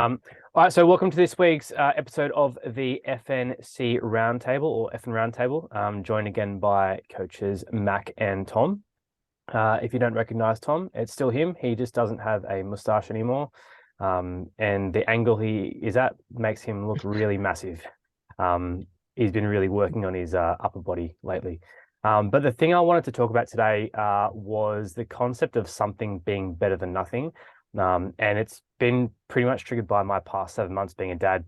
All right, so welcome to this week's episode of the FNC Roundtable or FN Roundtable. I'm joined again by coaches Mac and Tom. If you don't recognize Tom, it's still him. He just doesn't have a mustache anymore. And the angle he is at makes him look really massive. He's been really working on his upper body lately. But the thing I wanted to talk about today was the concept of something being better than nothing. And it's been pretty much triggered by my past 7 months being a dad,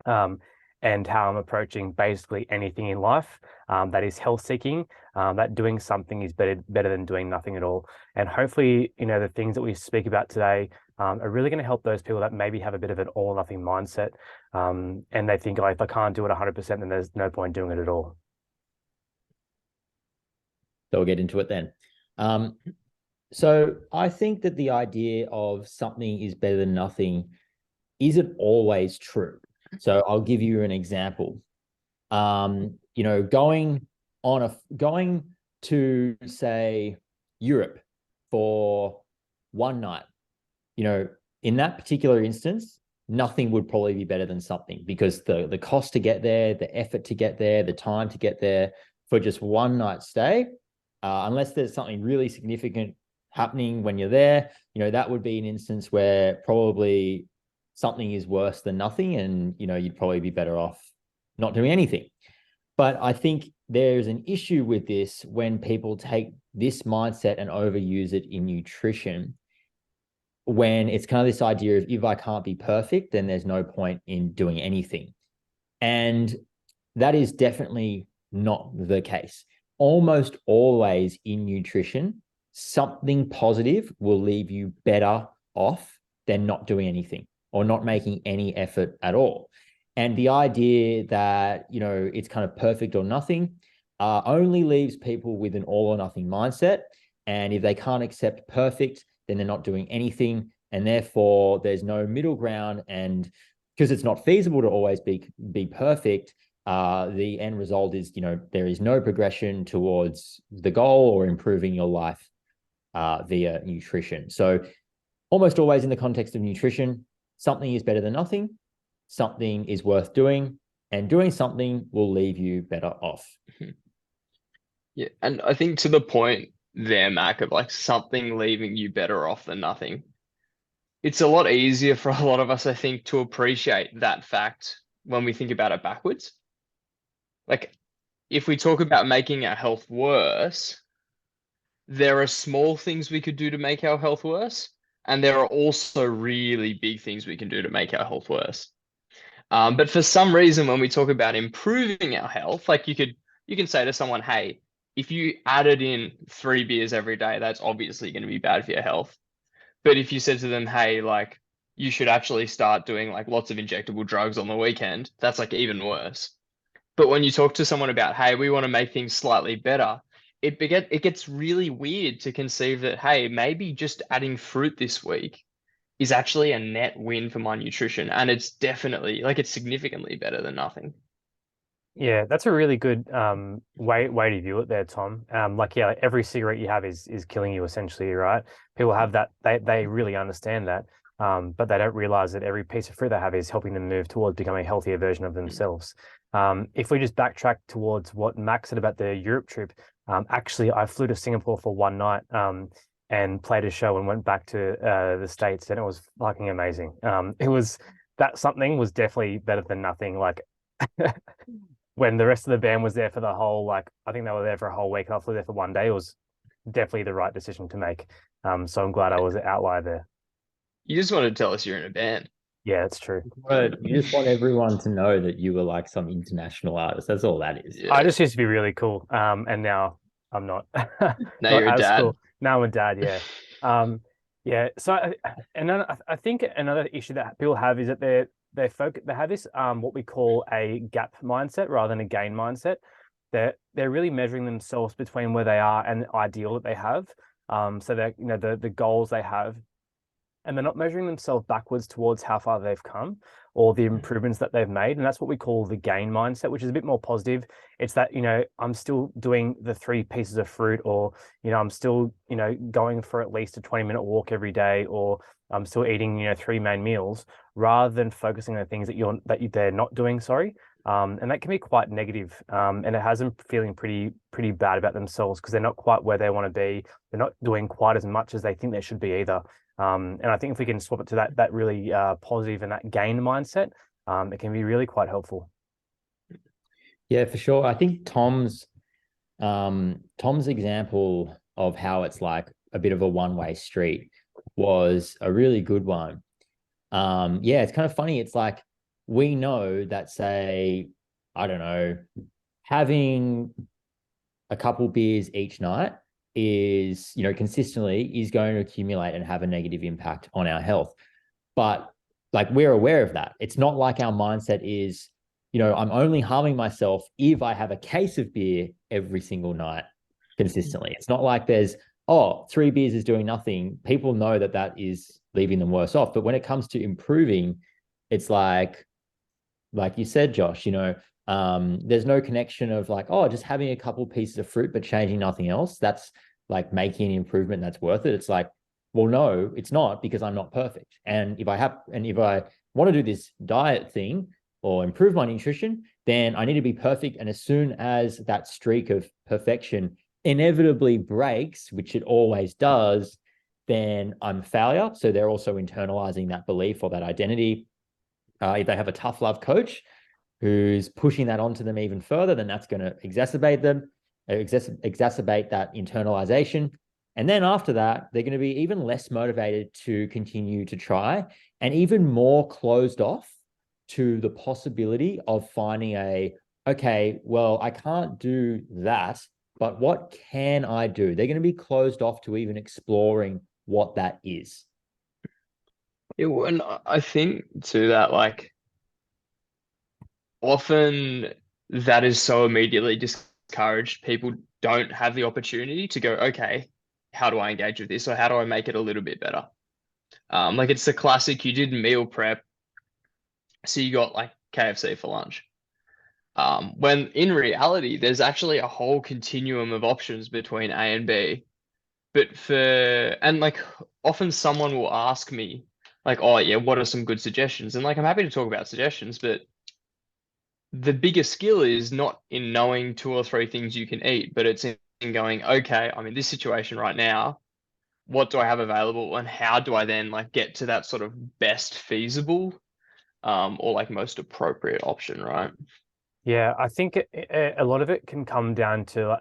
and how I'm approaching basically anything in life that is health seeking, that doing something is better than doing nothing at all. And hopefully, the things that we speak about today are really going to help those people that maybe have a bit of an all or nothing mindset, and they think, if I can't do it 100%, then there's no point doing it at all. So we'll get into it then. So I think that the idea of something is better than nothing isn't always true. So I'll give you an example. Going to, say, Europe for one night, in that particular instance, nothing would probably be better than something, because the cost to get there, the effort to get there, the time to get there for just one night stay, unless there's something really significant happening when you're there, that would be an instance where probably something is worse than nothing, and you'd probably be better off not doing anything. But I think there's an issue with this when people take this mindset and overuse it in nutrition, when it's kind of this idea of, if I can't be perfect, then there's no point in doing anything. And that is definitely not the case. Almost always in nutrition, something positive will leave you better off than not doing anything or not making any effort at all. And the idea that, it's kind of perfect or nothing only leaves people with an all or nothing mindset. And if they can't accept perfect, then they're not doing anything. And therefore, there's no middle ground. And because it's not feasible to always be perfect, the end result is, there is no progression towards the goal or improving your life via nutrition. So almost always in the context of nutrition, something is better than nothing, something is worth doing, and doing something will leave you better off. Yeah, and I think to the point there, Mac, of like something leaving you better off than nothing, it's a lot easier for a lot of us, I think, to appreciate that fact when we think about it backwards. Like, if we talk about making our health worse, there are small things we could do to make our health worse, and there are also really big things we can do to make our health worse. But for some reason, when we talk about improving our health, like you can say to someone, hey, if you added in 3 beers every day, that's obviously going to be bad for your health. But if you said to them, hey, like you should actually start doing like lots of injectable drugs on the weekend, that's like even worse. But when you talk to someone about, hey, we want to make things slightly better, it gets really weird to conceive that, hey, maybe just adding fruit this week is actually a net win for my nutrition. And it's definitely, like, it's significantly better than nothing. Yeah, that's a really good way to view it there, Tom. Every cigarette you have is killing you essentially, right? People have that, they really understand that, but they don't realize that every piece of fruit they have is helping them move towards becoming a healthier version of themselves. If we just backtrack towards what Max said about the Europe trip, actually, I flew to Singapore for one night and played a show and went back to the States, and it was fucking amazing. Something was definitely better than nothing. Like, when the rest of the band was there for the whole, I think they were there for a whole week and I flew there for one day, it was definitely the right decision to make. So I'm glad I was an outlier there. You just want to tell us you're in a band. Yeah, it's true. You just want everyone to know that you were like some international artist. That's all that is. Yeah. I just used to be really cool. And now I'm not. Now you're a dad. Cool. Now I'm a dad, yeah. Yeah. So, I think another issue that people have is that they have this what we call a gap mindset rather than a gain mindset. They're really measuring themselves between where they are and the ideal that they have. So that the goals they have, and they're not measuring themselves backwards towards how far they've come or the improvements that they've made. And that's what we call the gain mindset, which is a bit more positive. It's that, I'm still doing the 3 pieces of fruit, or, I'm still, going for at least a 20-minute walk every day, or I'm still eating, 3 main meals, rather than focusing on the things they're not doing, sorry. And that can be quite negative. And it has them feeling pretty bad about themselves because they're not quite where they want to be. They're not doing quite as much as they think they should be either. And I think if we can swap it to that really positive and that gain mindset, it can be really quite helpful. Yeah, for sure. I think Tom's example of how it's like a bit of a one-way street was a really good one. Yeah, it's kind of funny. It's like we know that, say, I don't know, having a couple beers each night is, consistently is going to accumulate and have a negative impact on our health. But like we're aware of that. It's not like our mindset is, I'm only harming myself if I have a case of beer every single night consistently. It's not like there's, 3 beers is doing nothing. People know that is leaving them worse off. But when it comes to improving, it's like you said, Josh, there's no connection of like, just having a couple pieces of fruit, but changing nothing else. That's like making an improvement that's worth it. It's like, well, no, it's not, because I'm not perfect. And if I want to do this diet thing or improve my nutrition, then I need to be perfect. And as soon as that streak of perfection inevitably breaks, which it always does, then I'm a failure. So they're also internalizing that belief or that identity. If they have a tough love coach who's pushing that onto them even further, then that's going to exacerbate that internalization. And then after that, they're going to be even less motivated to continue to try and even more closed off to the possibility of finding okay, well, I can't do that, but what can I do? They're going to be closed off to even exploring what that is. Yeah, and I think too that like often that is so immediately discouraged. People don't have the opportunity to go, okay, how do I engage with this, or how do I make it a little bit better? Like it's the classic, you did meal prep, so you got like KFC for lunch. When in reality, there's actually a whole continuum of options between A and B. And like often someone will ask me, like, oh yeah, what are some good suggestions? And like I'm happy to talk about suggestions, but the biggest skill is not in knowing 2 or 3 things you can eat, but it's in going, okay, I'm in this situation right now. What do I have available, and how do I then like get to that sort of best feasible, or like most appropriate option, right? Yeah, I think a lot of it can come down to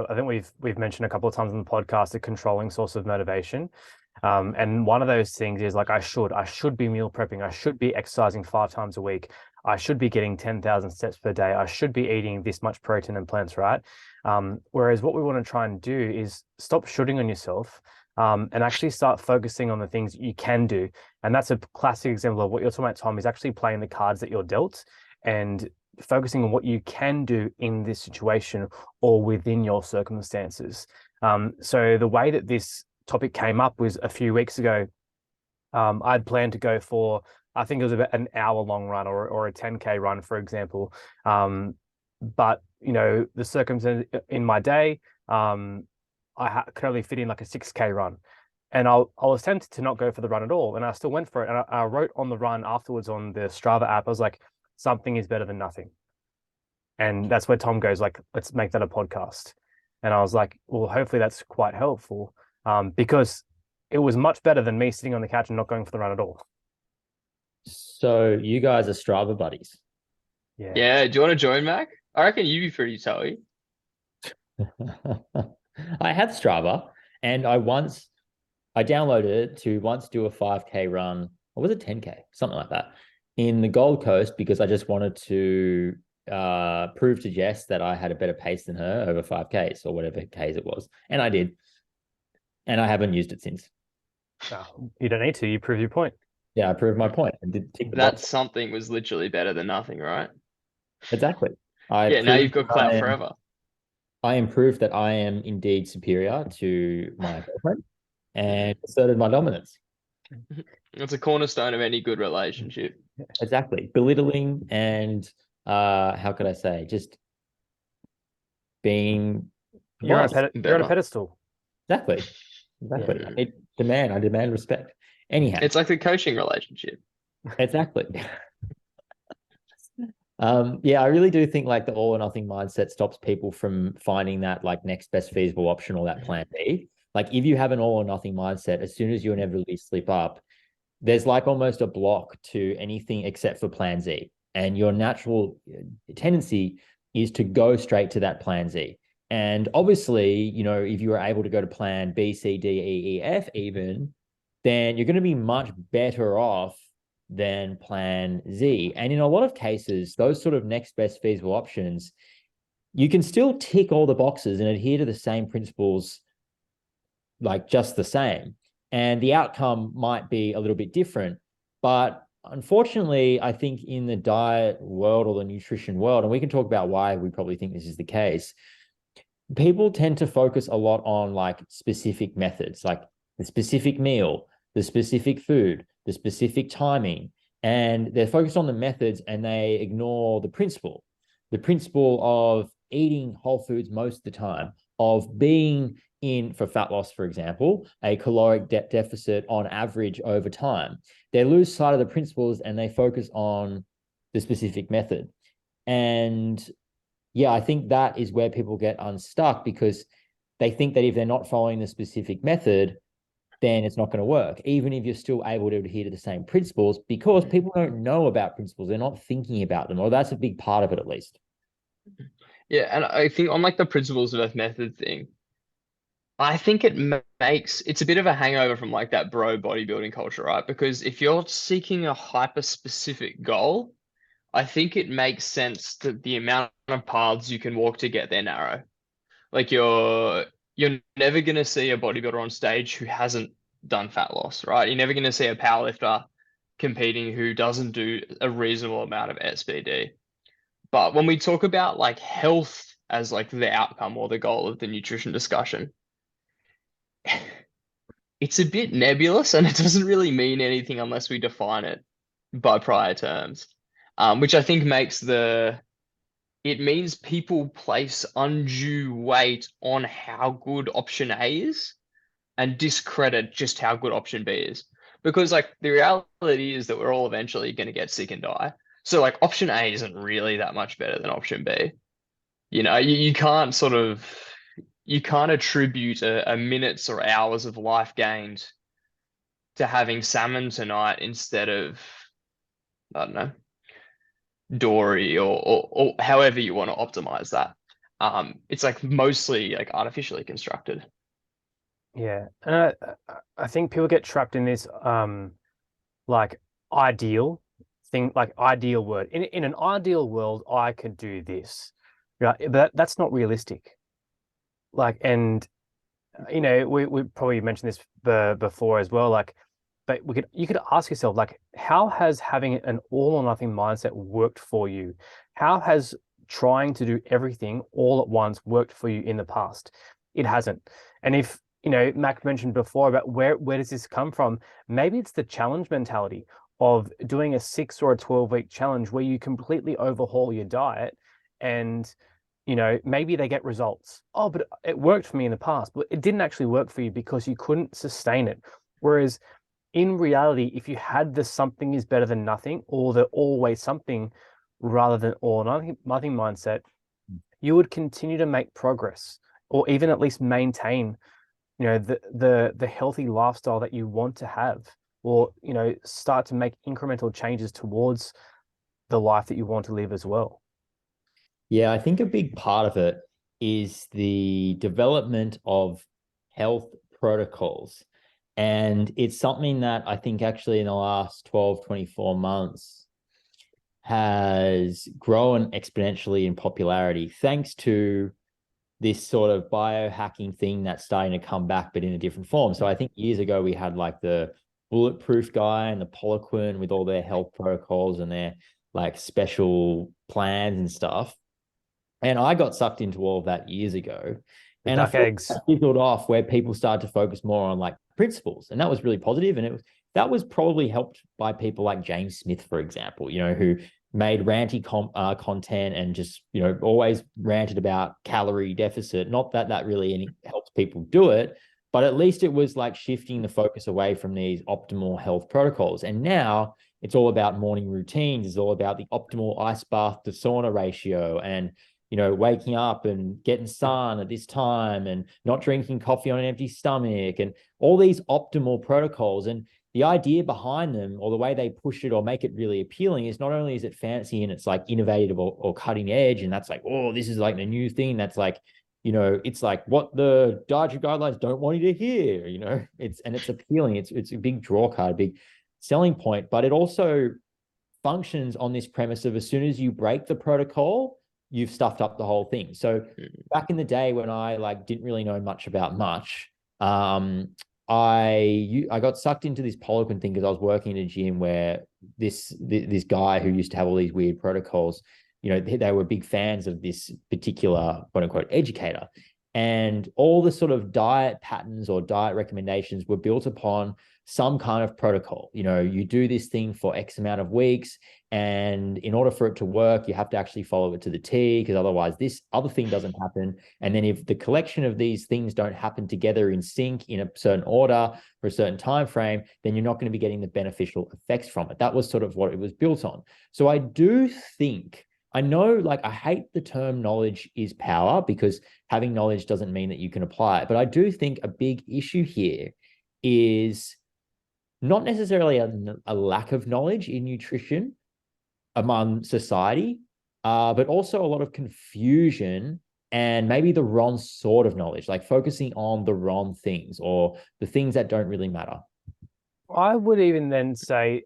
I think we've mentioned a couple of times on the podcast a controlling source of motivation. And one of those things is like I should be meal prepping. I should be exercising 5 times a week. I should be getting 10,000 steps per day. I should be eating this much protein and plants, right? Whereas what we want to try and do is stop shooting on yourself, and actually start focusing on the things you can do. And that's a classic example of what you're talking about, Tom, is actually playing the cards that you're dealt and focusing on what you can do in this situation or within your circumstances. So the way that this topic came up was a few weeks ago. I'd planned to go for, I think it was about an hour-long run or a 10K run, for example. But the circumstance in my day, could only fit in like a 6K run. And I was tempted to not go for the run at all. And I still went for it. And I wrote on the run afterwards on the Strava app, I was like, something is better than nothing. And that's where Tom goes, like, let's make that a podcast. And I was like, well, hopefully that's quite helpful, because it was much better than me sitting on the couch and not going for the run at all. So you guys are Strava buddies. Yeah. Do you want to join, Mac? I reckon you'd be pretty toey. I have Strava, and I downloaded it to once do a 5K run, or was it 10K? Something like that, in the Gold Coast, because I just wanted to prove to Jess that I had a better pace than her over 5Ks or whatever Ks it was. And I did. And I haven't used it since. No, you don't need to. You prove your point. Yeah, I proved my point. And did tick the That box. something was literally better than nothing, right? Exactly. Yeah, now you've got clout forever. I am proof that I am indeed superior to my girlfriend and asserted my dominance. It's a cornerstone of any good relationship. Exactly. Belittling and how could I say, just being You're on a pedestal. Exactly. Yeah. I demand respect. Anyhow. It's like the coaching relationship. Exactly. Yeah, I really do think like the all or nothing mindset stops people from finding that like next best feasible option or that plan B. Like if you have an all or nothing mindset, as soon as you inevitably slip up, there's like almost a block to anything except for plan Z. And your natural tendency is to go straight to that plan Z. And obviously, if you were able to go to plan B, C, D, E, E, F even, then you're going to be much better off than plan Z. And in a lot of cases, those sort of next best feasible options, you can still tick all the boxes and adhere to the same principles, like just the same. And the outcome might be a little bit different. But unfortunately, I think in the diet world or the nutrition world, and we can talk about why we probably think this is the case, people tend to focus a lot on like specific methods, like the specific meal, the specific food, the specific timing, and they're focused on the methods and they ignore the principle of eating whole foods most of the time, of being in, for fat loss, for example, a caloric deficit on average over time. They lose sight of the principles and they focus on the specific method. And yeah, I think that is where people get unstuck because they think that if they're not following the specific method, then it's not going to work, even if you're still able to adhere to the same principles, because people don't know about principles. They're not thinking about them, or that's a big part of it, at least. Yeah, and I think on like the principles of method thing, I think it's a bit of a hangover from like that bro bodybuilding culture, right? Because if you're seeking a hyper specific goal, I think it makes sense that the amount of paths you can walk to get there narrow. Like you're never gonna see a bodybuilder on stage who hasn't done fat loss, right? You're never gonna see a powerlifter competing who doesn't do a reasonable amount of SBD. But when we talk about like health as like the outcome or the goal of the nutrition discussion, it's a bit nebulous and it doesn't really mean anything unless we define it by prior terms, which I think it means people place undue weight on how good option A is and discredit just how good option B is. Because like the reality is that we're all eventually going to get sick and die. So like option A isn't really that much better than option B. You can't you can't attribute a minutes or hours of life gained to having salmon tonight instead of, I don't know, dory or however you want to optimize that. It's like mostly like artificially constructed. Yeah, and I think people get trapped in this like ideal thing, like ideal word. In an ideal world, I could do this, right? But that's not realistic. Like, and we probably mentioned this before as well. Like, but you could ask yourself, like, how has having an all or nothing mindset worked for you? How has trying to do everything all at once worked for you in the past? It hasn't. And if Mac mentioned before about where does this come from? Maybe it's the challenge mentality of doing a 6 or a 12-week challenge where you completely overhaul your diet and maybe they get results. Oh, but it worked for me in the past, but it didn't actually work for you because you couldn't sustain it. Whereas in reality, if you had the something is better than nothing or the always something rather than all nothing mindset, you would continue to make progress or even at least maintain, the healthy lifestyle that you want to have, or, start to make incremental changes towards the life that you want to live as well. Yeah, I think a big part of it is the development of health protocols. And it's something that I think actually in the last 12, 24 months has grown exponentially in popularity thanks to this sort of biohacking thing that's starting to come back, but in a different form. So I think years ago we had like the Bulletproof guy and the Poliquin with all their health protocols and their like special plans and stuff. And I got sucked into all of that years ago. The And I duck felt eggs. that fizzled off where people started to focus more on like principles. And that was really positive. And that was probably helped by people like James Smith, for example, who made ranty content and just, always ranted about calorie deficit. Not that that really helps people do it, but at least it was like shifting the focus away from these optimal health protocols. And now it's all about morning routines. It's all about the optimal ice bath to sauna ratio, and waking up and getting sun at this time and not drinking coffee on an empty stomach, and all these optimal protocols. And the idea behind them, or the way they push it or make it really appealing, is not only is it fancy and it's like innovative or cutting edge, and that's like, oh, this is like the new thing. That's like, it's like what the dietary guidelines don't want you to hear, it's appealing. It's a big draw card, a big selling point, but it also functions on this premise of, as soon as you break the protocol, you've stuffed up the whole thing. So back in the day when I didn't really know much about much, I got sucked into this Poliquin thing because I was working in a gym where this guy who used to have all these weird protocols, they were big fans of this particular quote unquote educator. And all the sort of diet patterns or diet recommendations were built upon some kind of protocol. You do this thing for X amount of weeks, and in order for it to work, you have to actually follow it to the T, because otherwise this other thing doesn't happen. And then if the collection of these things don't happen together in sync in a certain order for a certain time frame, then you're not going to be getting the beneficial effects from it. That was sort of what it was built on. So I do think, I know, I hate the term knowledge is power, because having knowledge doesn't mean that you can apply it. But I do think a big issue here is not necessarily a lack of knowledge in nutrition among society, but also a lot of confusion and maybe the wrong sort of knowledge, like focusing on the wrong things or the things that don't really matter. I would even then say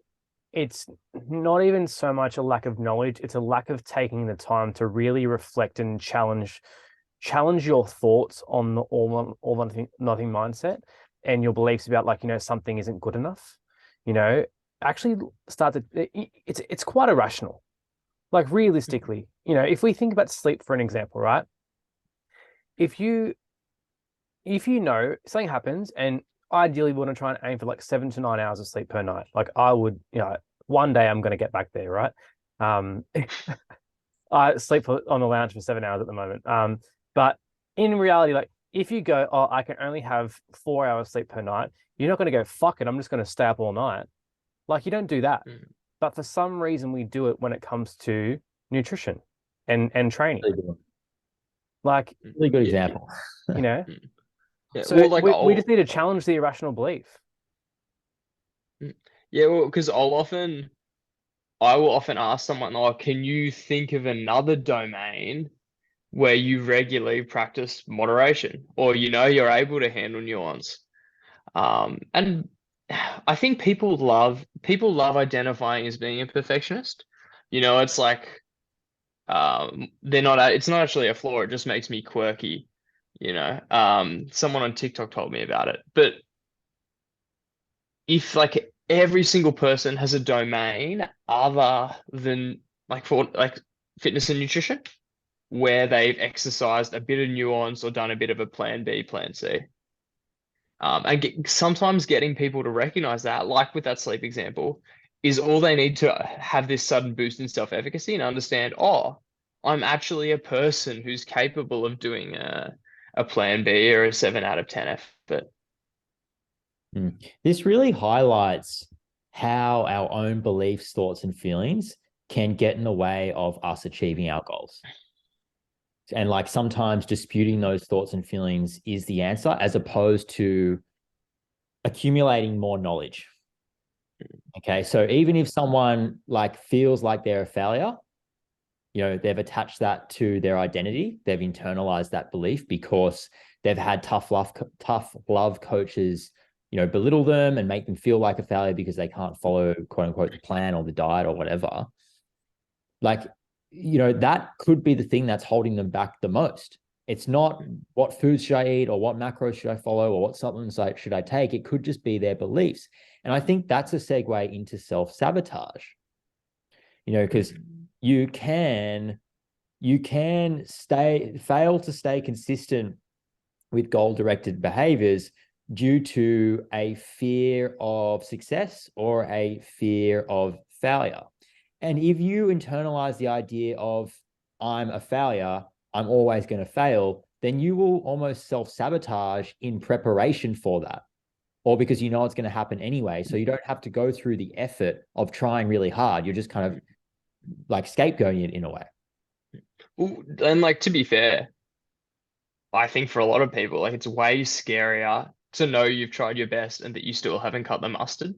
it's not even so much a lack of knowledge, it's a lack of taking the time to really reflect and challenge your thoughts on the all nothing mindset and your beliefs about something isn't good enough. Actually start to, it's quite irrational. Realistically, if we think about sleep for an example, right? If you know something happens, and ideally we want to try and aim for 7 to 9 hours of sleep per night. I would, one day I'm going to get back there, right? I sleep on the lounge for 7 hours at the moment. But in reality, if you go, oh, I can only have 4 hours sleep per night, you're not going to go, fuck it, I'm just going to stay up all night. You don't do that. But for some reason we do it when it comes to nutrition and training. Really good example. Yeah, So well, we just need to challenge the irrational belief. Yeah, well, because I will often ask someone, oh, can you think of another domain where you regularly practice moderation, or you're able to handle nuance? And I think people love identifying as being a perfectionist. It's like it's not actually a flaw, it just makes me quirky. Someone on TikTok told me about it. But if every single person has a domain other than for fitness and nutrition, where they've exercised a bit of nuance or done a bit of a plan B, plan C. And sometimes getting people to recognize that, like with that sleep example, is all they need to have this sudden boost in self-efficacy and understand, oh, I'm actually a person who's capable of doing a plan B or a 7 out of 10 effort. This really highlights how our own beliefs, thoughts, and feelings can get in the way of us achieving our goals. And sometimes disputing those thoughts and feelings is the answer, as opposed to accumulating more knowledge. Okay. So even if someone feels like they're a failure, they've attached that to their identity, they've internalized that belief because they've had tough love coaches, belittle them and make them feel like a failure because they can't follow quote unquote the plan or the diet or whatever. That could be the thing that's holding them back the most. It's not what foods should I eat or what macros should I follow or what supplements should I take. It could just be their beliefs. And I think that's a segue into self-sabotage, because you can fail to stay consistent with goal-directed behaviors due to a fear of success or a fear of failure. And if you internalize the idea of I'm a failure, I'm always going to fail, then you will almost self-sabotage in preparation for that. or because you know it's going to happen anyway. So you don't have to go through the effort of trying really hard. You're just kind of like scapegoating it in a way. Well, and like, to be fair, I think for a lot of people, like, it's way scarier to know you've tried your best and that you still haven't cut the mustard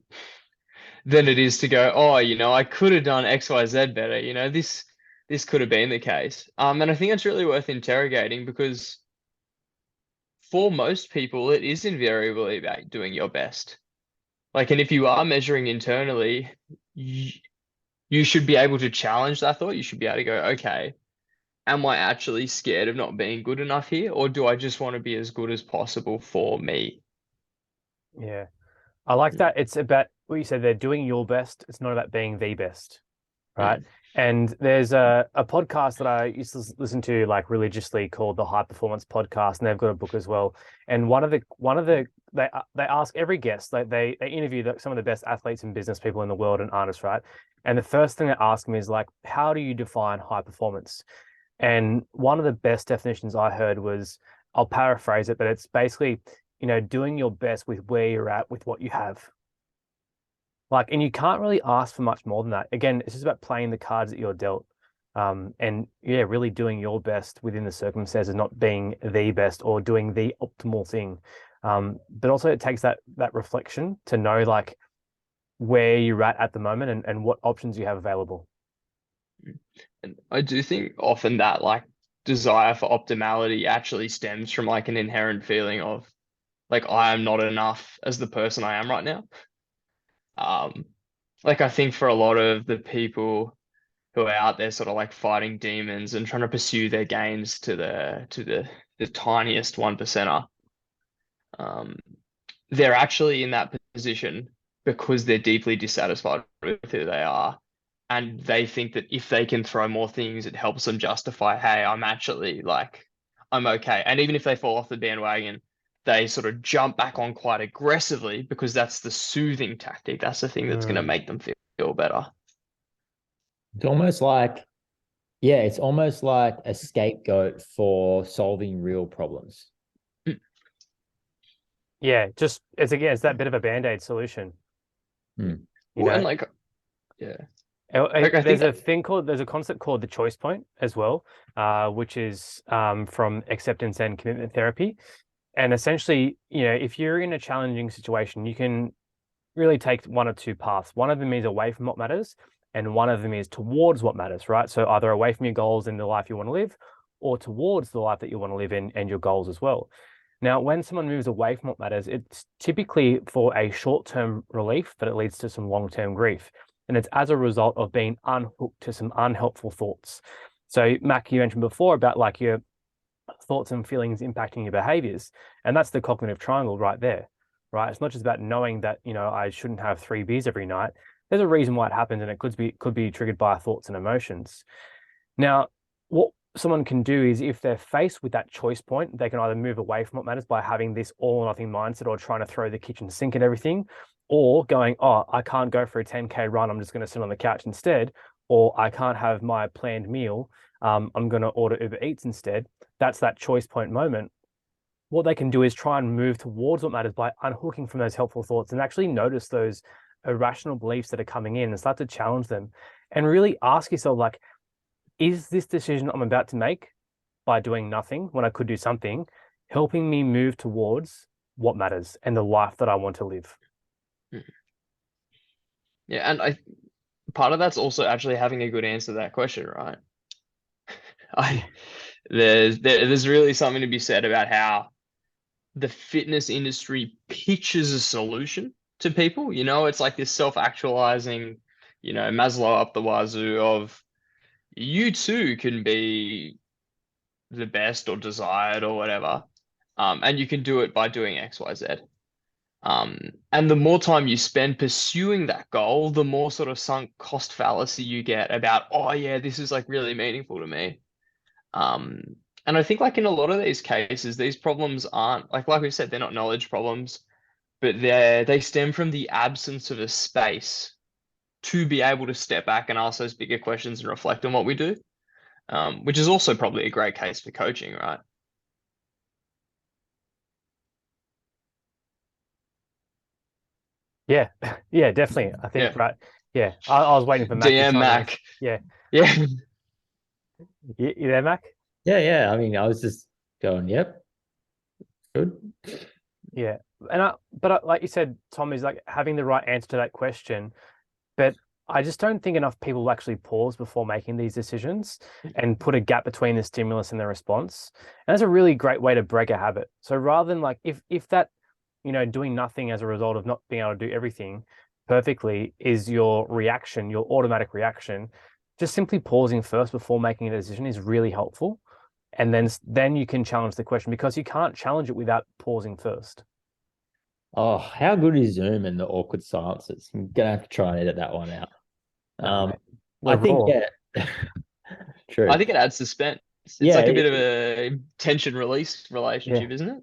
than it is to go, oh, I could have done X, Y, Z better. This could have been the case. And I think it's really worth interrogating, because for most people, it is invariably about doing your best. Like, and if you are measuring internally, you should be able to challenge that thought. You should be able to go, okay, am I actually scared of not being good enough here? Or do I just want to be as good as possible for me? Yeah. I like that. It's about what you said, they're doing your best. It's not about being the best, right? Mm. And there's a podcast that I used to listen to like religiously called the High Performance Podcast, and they've got a book as well. And one of the they ask every guest, like they interview some of the best athletes and business people in the world and artists, right? And the first thing they ask them is like, how do you define high performance? And one of the best definitions I heard was, I'll paraphrase it, but it's basically, doing your best with where you're at with what you have. Like, and you can't really ask for much more than that. Again, it's just about playing the cards that you're dealt. And yeah, really doing your best within the circumstances, not being the best or doing the optimal thing. But also it takes that reflection to know like where you're at the moment and what options you have available. And I do think often that like desire for optimality actually stems from like an inherent feeling of like, I am not enough as the person I am right now. Um, like, I think for a lot of the people who are out there sort of like fighting demons and trying to pursue their gains to the tiniest 1%er, um, they're actually in that position because they're deeply dissatisfied with who they are. And they think that if they can throw more things, it helps them justify, hey, I'm actually like, I'm okay. And even if they fall off the bandwagon, they sort of jump back on quite aggressively, because that's the soothing tactic. That's the thing that's going to make them feel better. It's almost like, yeah, it's almost like a scapegoat for solving real problems. Yeah, just it's that bit of a band-aid solution. Mm. You Well, and know, like, yeah, like I think there's a concept called the choice point as well, which is from acceptance and commitment therapy. And essentially, if you're in a challenging situation, you can really take one or two paths. One of them is away from what matters, and one of them is towards what matters, right? So either away from your goals and the life you want to live, or towards the life that you want to live in and your goals as well. Now, when someone moves away from what matters, it's typically for a short-term relief, but it leads to some long-term grief. And it's as a result of being unhooked to some unhelpful thoughts. So, Mac, you mentioned before about like your thoughts and feelings impacting your behaviors. And that's the cognitive triangle right there, right? It's not just about knowing that, I shouldn't have 3 beers every night. There's a reason why it happens, and it could be triggered by thoughts and emotions. Now, what someone can do is, if they're faced with that choice point, they can either move away from what matters by having this all or nothing mindset, or trying to throw the kitchen sink at everything, or going, oh, I can't go for a 10K run, I'm just going to sit on the couch instead, or I can't have my planned meal, I'm going to order Uber Eats instead. That's that choice point moment. What they can do is try and move towards what matters by unhooking from those helpful thoughts and actually notice those irrational beliefs that are coming in and start to challenge them, and really ask yourself, like, is this decision I'm about to make by doing nothing when I could do something helping me move towards what matters and the life that I want to live? Yeah, and part of that's also actually having a good answer to that question, right? I there's really something to be said about how the fitness industry pitches a solution to people. It's like this self-actualizing, Maslow up the wazoo of, you too can be the best or desired or whatever. And you can do it by doing X, Y, Z. And the more time you spend pursuing that goal, the more sort of sunk cost fallacy you get about, oh yeah, this is like really meaningful to me. Um, and I think like in a lot of these cases, these problems aren't like we said, they're not knowledge problems, but they stem from the absence of a space to be able to step back and ask those bigger questions and reflect on what we do. Which is also probably a great case for coaching, right? Yeah, yeah, definitely. I think Yeah. right. Yeah, I was waiting for Mac to DM chime in. Mac. Yeah, Yeah. you there, Mac? Yeah. I mean, I was just going, yep, good. Yeah, but like you said, Tom, is like having the right answer to that question. But I just don't think enough people actually pause before making these decisions and put a gap between the stimulus and the response. And that's a really great way to break a habit. So rather than like if that, doing nothing as a result of not being able to do everything perfectly is your reaction, your automatic reaction, just simply pausing first before making a decision is really helpful. And then you can challenge the question because you can't challenge it without pausing first. Oh, how good is Zoom and the awkward silences? I'm gonna have to try and edit that one out. No, mate. I We're think, raw. yeah, true. I think it adds suspense. It's Yeah, like a bit of a tension release Yeah. relationship, isn't it?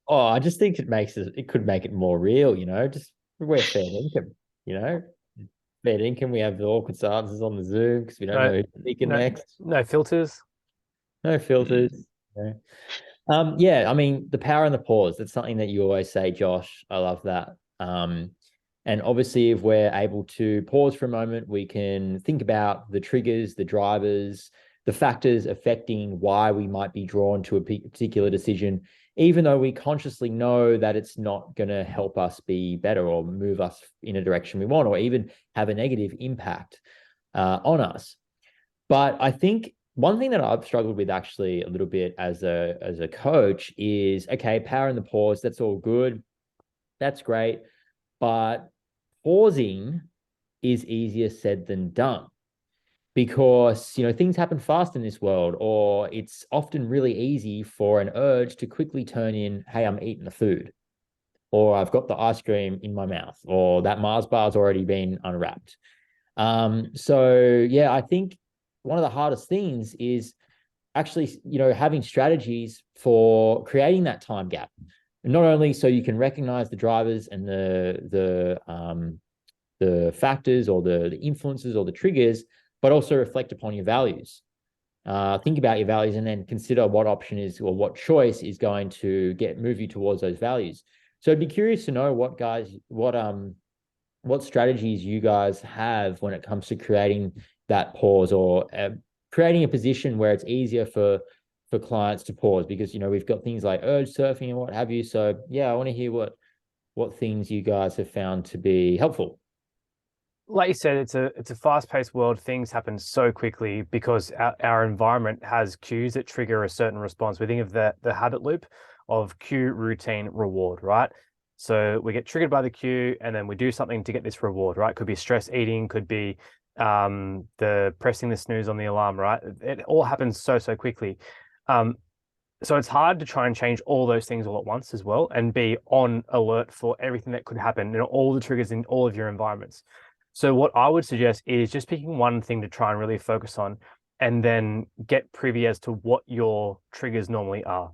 oh, I just think it could make it more real, just we're fair income, you know, fair income. We have the awkward silences on the Zoom because we don't No, know who's speaking no, next. no filters. No Mm. filters. Yeah, I mean, the power and the pause, that's something that you always say, Josh. I love that. And obviously, if we're able to pause for a moment, we can think about the triggers, the drivers, the factors affecting why we might be drawn to a particular decision, even though we consciously know that it's not going to help us be better or move us in a direction we want, or even have a negative impact on us. But I think one thing that I've struggled with actually a little bit as a coach is, okay, power in the pause, that's all good. That's great. But pausing is easier said than done because, things happen fast in this world, or it's often really easy for an urge to quickly turn in, hey, I'm eating the food, or I've got the ice cream in my mouth, or that Mars bar's already been unwrapped. So yeah, I think one of the hardest things is actually, having strategies for creating that time gap. Not only so you can recognize the drivers and the factors or the influences or the triggers, but also reflect upon your values. Think about your values and then consider what option is or what choice is going to move you towards those values. So I'd be curious to know what strategies you guys have when it comes to creating that pause or creating a position where it's easier for clients to pause, because we've got things like urge surfing and what have you. So yeah, I want to hear what things you guys have found to be helpful. Like you said, it's a fast-paced world. Things happen so quickly because our environment has cues that trigger a certain response. We think of the habit loop of cue, routine, reward, right? So we get triggered by the cue, and then we do something to get this reward, right? Could be stress eating, could be the pressing the snooze on the alarm, right? It all happens so quickly. Um, so it's hard to try and change all those things all at once as well and be on alert for everything that could happen and all the triggers in all of your environments. So what I would suggest is just picking one thing to try and really focus on and then get privy as to what your triggers normally are.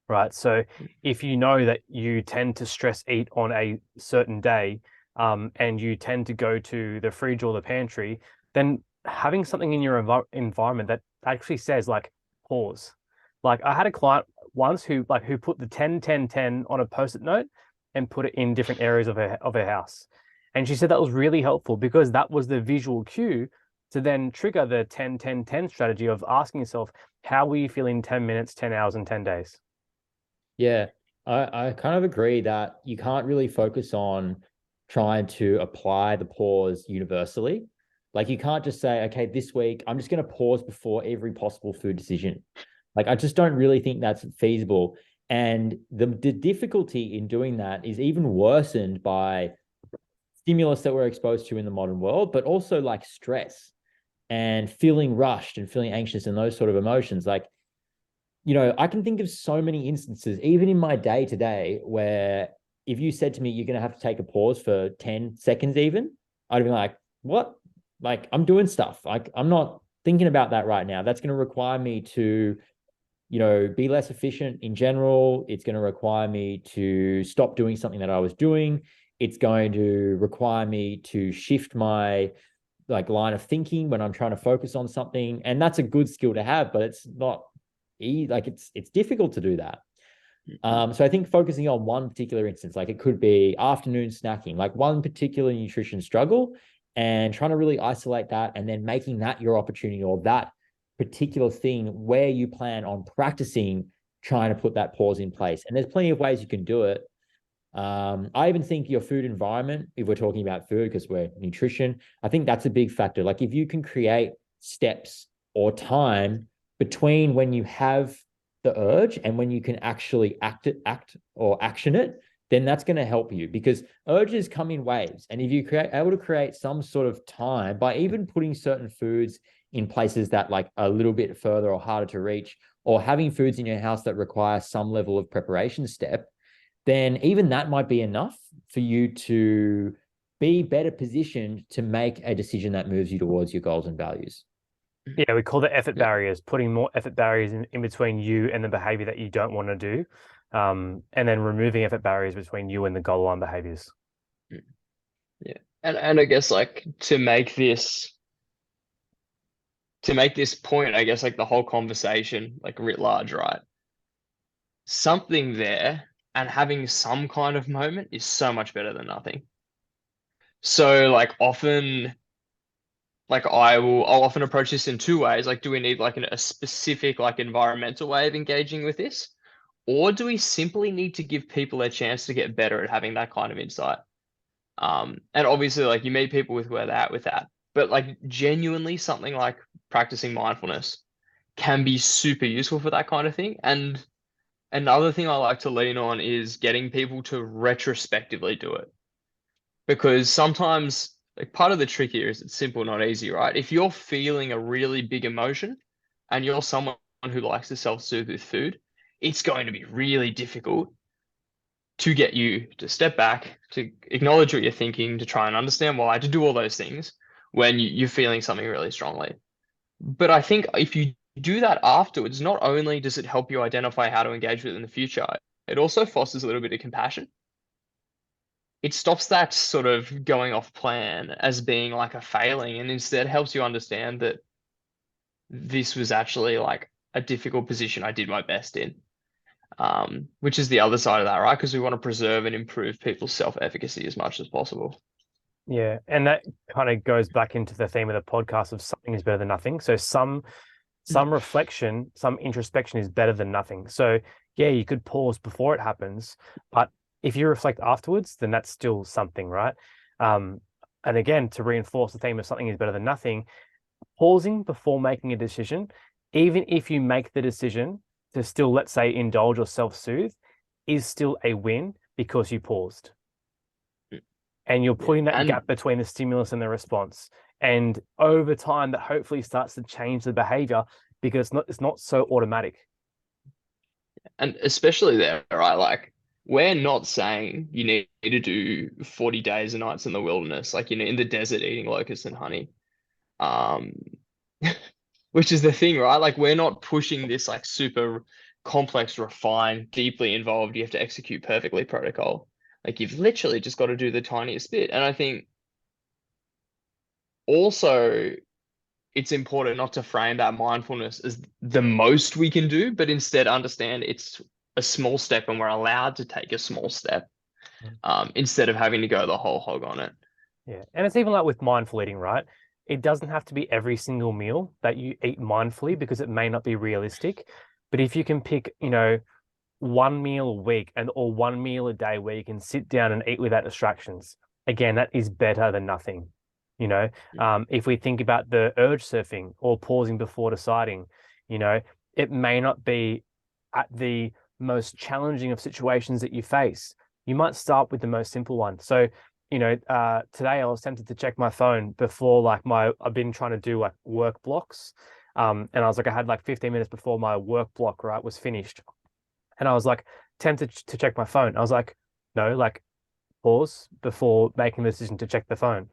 Right. So if you know that you tend to stress eat on a certain day, and you tend to go to the fridge or the pantry, then having something in your environment that actually says like pause. Like I had a client once who put the 10 10 10 on a post-it note and put it in different areas of her house. And she said that was really helpful because that was the visual cue to then trigger the 10 10 10 strategy of asking yourself, how will you feel in 10 minutes, 10 hours, and 10 days? Yeah, I kind of agree that you can't really focus on trying to apply the pause universally. Like you can't just say, okay, this week I'm just going to pause before every possible food decision. Like I just don't really think that's feasible. And the difficulty in doing that is even worsened by stimulus that we're exposed to in the modern world, but also like stress and feeling rushed and feeling anxious and those sort of emotions. Like, I can think of so many instances, even in my day to day, where if you said to me, you're going to have to take a pause for 10 seconds, even, I'd be like, what? Like, I'm doing stuff. Like, I'm not thinking about that right now. That's going to require me to, be less efficient in general. It's going to require me to stop doing something that I was doing. It's going to require me to shift my like line of thinking when I'm trying to focus on something. And that's a good skill to have, but it's not like it's difficult to do that. So I think focusing on one particular instance, like it could be afternoon snacking, like one particular nutrition struggle, and trying to really isolate that and then making that your opportunity or that particular thing where you plan on practicing trying to put that pause in place. And there's plenty of ways you can do it. I even think your food environment, if we're talking about food, because we're nutrition, I think that's a big factor. Like if you can create steps or time between when you have the urge and when you can actually act or action it, then that's going to help you, because urges come in waves. And if you able to create some sort of time by even putting certain foods in places that like a little bit further or harder to reach, or having foods in your house that require some level of preparation step, then even that might be enough for you to be better positioned to make a decision that moves you towards your goals and values. Yeah, we call it effort barriers, putting more effort barriers in between you and the behavior that you don't want to do. And then removing effort barriers between you and the goal line behaviors. Yeah. And I guess like to make this point, I guess like the whole conversation, like writ large, right? Something there and having some kind of moment is so much better than nothing. So like often, like I'll often approach this in two ways. Like, do we need like a specific like environmental way of engaging with this? Or do we simply need to give people a chance to get better at having that kind of insight? And obviously like you meet people with where they're at with that, but like genuinely something like practicing mindfulness can be super useful for that kind of thing. And another thing I like to lean on is getting people to retrospectively do it. Because sometimes like part of the trick here is it's simple, not easy, right? If you're feeling a really big emotion and you're someone who likes to self-soothe with food, it's going to be really difficult to get you to step back, to acknowledge what you're thinking, to try and understand why, to do all those things when you're feeling something really strongly. But I think if you do that afterwards, not only does it help you identify how to engage with it in the future, it also fosters a little bit of compassion. It stops that sort of going off plan as being like a failing, and instead helps you understand that this was actually like a difficult position I did my best in. Which is the other side of that, right? Because we want to preserve and improve people's self-efficacy as much as possible. Yeah, and that kind of goes back into the theme of the podcast of something is better than nothing. So some reflection, some introspection is better than nothing. So yeah, you could pause before it happens, but if you reflect afterwards, then that's still something, right? And again, to reinforce the theme of something is better than nothing, pausing before making a decision, even if you make the decision to still, let's say, indulge or self-soothe, is still a win because you paused. And you're putting that gap between the stimulus and the response. And over time, that hopefully starts to change the behavior because it's not so automatic. And especially there, right? Like, we're not saying you need to do 40 days and nights in the wilderness, like, in the desert eating locusts and honey. Um, which is the thing, right? Like, we're not pushing this like super complex, refined, deeply involved, you have to execute perfectly protocol. Like, you've literally just got to do the tiniest bit. And I think also it's important not to frame that mindfulness as the most we can do, but instead understand it's a small step and we're allowed to take a small step instead of having to go the whole hog on it. Yeah. And it's even like with mindful eating, right? It doesn't have to be every single meal that you eat mindfully because it may not be realistic. But if you can pick, one meal a week or one meal a day where you can sit down and eat without distractions, again, that is better than nothing. If we think about the urge surfing or pausing before deciding, it may not be at the most challenging of situations that you face. You might start with the most simple one. So, today I was tempted to check my phone before I've been trying to do like work blocks. And I was like, I had like 15 minutes before my work block, right, was finished. And I was like tempted to check my phone. I was like, no, like pause before making the decision to check the phone.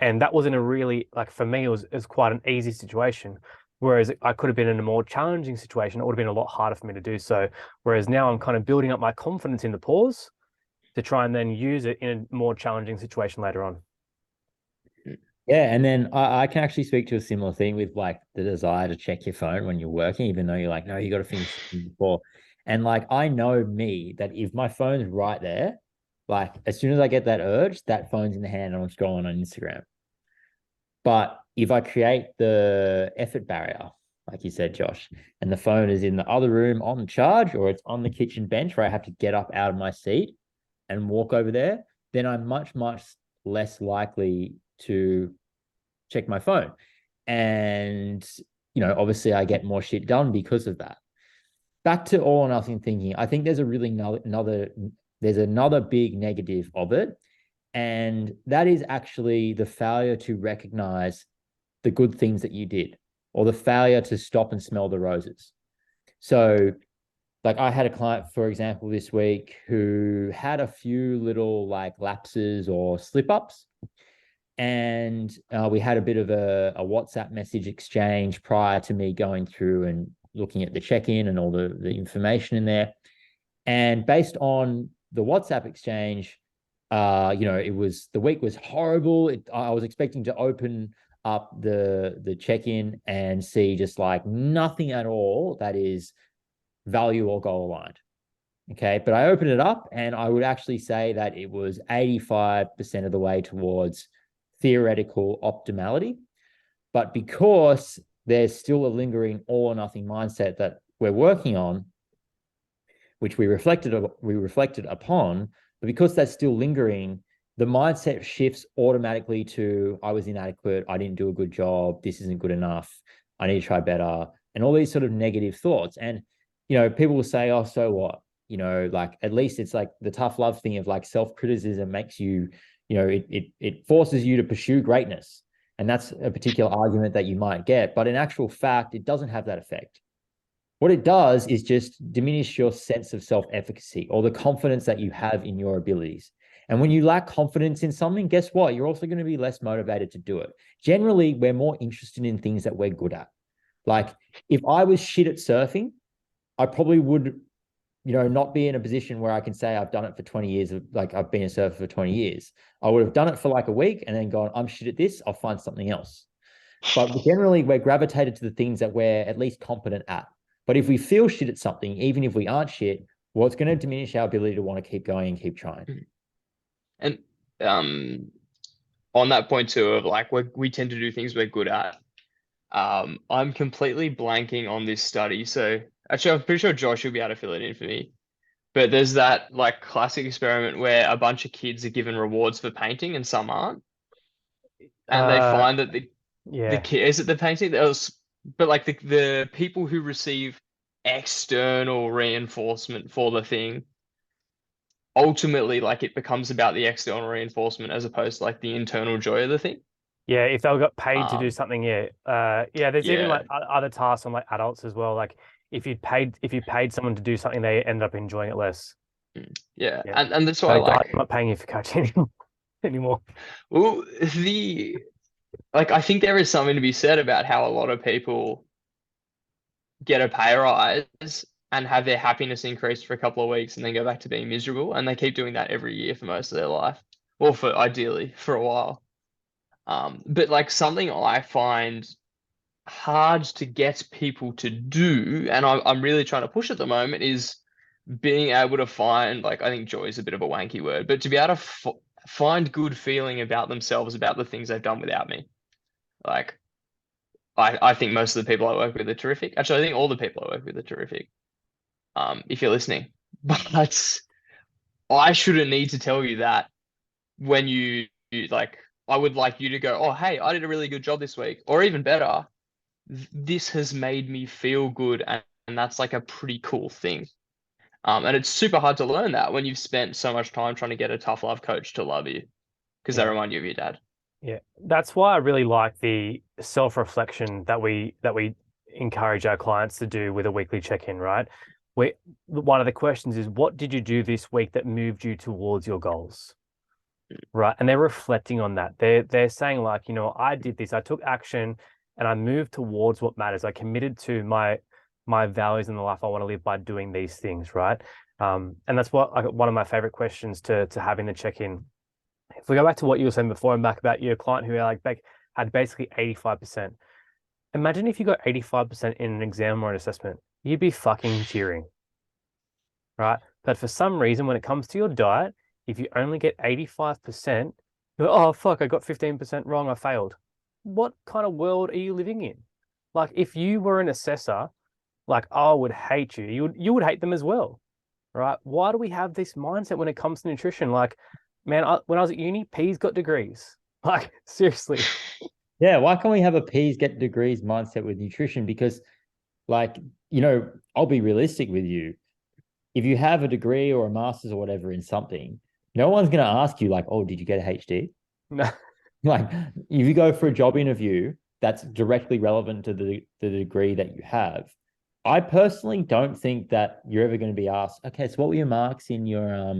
And that wasn't a really, like, for me, it was quite an easy situation. Whereas I could have been in a more challenging situation. It would have been a lot harder for me to do so. Whereas now I'm kind of building up my confidence in the pause to try and then use it in a more challenging situation later on. Yeah, and then I can actually speak to a similar thing with like the desire to check your phone when you're working, even though you're like, no, you got to finish before. And like, I know me that if my phone's right there, like as soon as I get that urge, that phone's in the hand and I'm scrolling on Instagram. But if I create the effort barrier, like you said, Josh, and the phone is in the other room on charge, or it's on the kitchen bench where I have to get up out of my seat and walk over there, then I'm much, much less likely to check my phone. And, obviously I get more shit done because of that. Back to all or nothing thinking, I think there's a really there's another big negative of it. And that is actually the failure to recognize the good things that you did, or the failure to stop and smell the roses. So, like, I had a client, for example, this week who had a few little like lapses or slip ups. And we had a bit of a WhatsApp message exchange prior to me going through and looking at the check-in and all the information in there. And based on the WhatsApp exchange, it was, the week was horrible. I was expecting to open up the check-in and see just like nothing at all that is value or goal aligned. Okay. But I opened it up and I would actually say that it was 85% of the way towards theoretical optimality. But because there's still a lingering all or nothing mindset that we're working on, which we reflected upon, but because that's still lingering, the mindset shifts automatically to, I was inadequate, I didn't do a good job, this isn't good enough, I need to try better, and all these sort of negative thoughts. And, people will say, oh, so what? Like, at least it's like the tough love thing of like self-criticism makes you, it forces you to pursue greatness. And that's a particular argument that you might get. But in actual fact, it doesn't have that effect. What it does is just diminish your sense of self-efficacy or the confidence that you have in your abilities. And when you lack confidence in something, guess what? You're also going to be less motivated to do it. Generally, we're more interested in things that we're good at. Like, if I was shit at surfing, I probably would, not be in a position where I can say I've done it for 20 years. Like, I've been a surfer for 20 years. I would have done it for like a week and then gone, I'm shit at this, I'll find something else. But generally, we're gravitated to the things that we're at least competent at. But if we feel shit at something, even if we aren't shit, well, it's going to diminish our ability to want to keep going and keep trying. And on that point too, of like, we tend to do things we're good at. I'm completely blanking on this study. So actually, I'm pretty sure Josh will be able to fill it in for me. But there's that like classic experiment where a bunch of kids are given rewards for painting and some aren't. And they find that the kid, is it the painting that was, but like the people who receive external reinforcement for the thing, ultimately, like, it becomes about the external reinforcement as opposed to like the internal joy of the thing. Yeah, if they got paid to do something, there's even like Yeah. other tasks on like adults as well. Like if you paid someone to do something, they end up enjoying it less. Yeah. Yeah. And that's why, Like, guys, like, I'm not paying you for coaching anymore. well, I think there is something to be said about how a lot of people get a pay rise and have their happiness increase for a couple of weeks and then go back to being miserable, and they keep doing that every year for most of their life, or for ideally for a while. But like, something I find hard to get people to do, and I'm really trying to push at the moment, is being able to find, like, I think joy is a bit of a wanky word, but to be able to find good feeling about themselves, about the things they've done without me. Like, I think most of the people I work with are terrific. Actually, I think all the people I work with are terrific. If you're listening, but I shouldn't need to tell you that when you like, I would like you to go, oh, hey, I did a really good job this week, or even better, this has made me feel good, and that's like a pretty cool thing. And it's super hard to learn that when you've spent so much time trying to get a tough love coach to love you, because they Yeah. remind you of your dad. Yeah. That's why I really like the self-reflection that we encourage our clients to do with a weekly check-in, right? One of the questions is, what did you do this week that moved you towards your goals? Right. And they're reflecting on that. They're saying, like, I did this, I took action and I moved towards what matters. I committed to my values in the life I want to live by doing these things, right? And that's what one of my favorite questions to have in the check-in. If we go back to what you were saying before and back about your client who had basically 85%. Imagine if you got 85% in an exam or an assessment, you'd be fucking cheering. right? But for some reason, when it comes to your diet, if you only get 85%, you're like, oh, fuck, I got 15% wrong. I failed. What kind of world are you living in? Like, if you were an assessor, like, I would hate you. You would hate them as well, right? Why do we have this mindset when it comes to nutrition? Like, man, when I was at uni, P's got degrees. Like, seriously. Yeah, why can't we have a P's get degrees mindset with nutrition? Because, like, I'll be realistic with you. If you have a degree or a master's or whatever in something, no one's going to ask you, like, oh, did you get a HD? No. Like, if you go for a job interview that's directly relevant to the degree that you have, I personally don't think that you're ever going to be asked, okay, so what were your marks in your,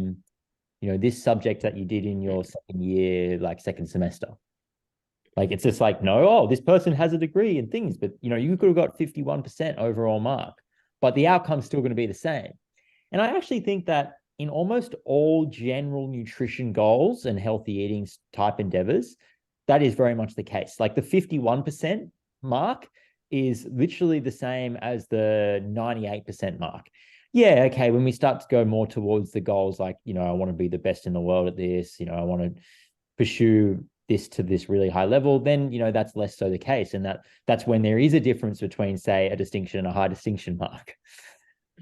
this subject that you did in your second year, like second semester? Like, it's just like, no, oh, this person has a degree in things, but, you could have got 51% overall mark, but the outcome's still going to be the same. And I actually think that in almost all general nutrition goals and healthy eating type endeavors, that is very much the case. Like, the 51% mark is literally the same as the 98% mark. Yeah, okay, when we start to go more towards the goals, like, I want to be the best in the world at this, I want to pursue this to this really high level, then, that's less so the case. And that's when there is a difference between, say, a distinction and a high distinction mark.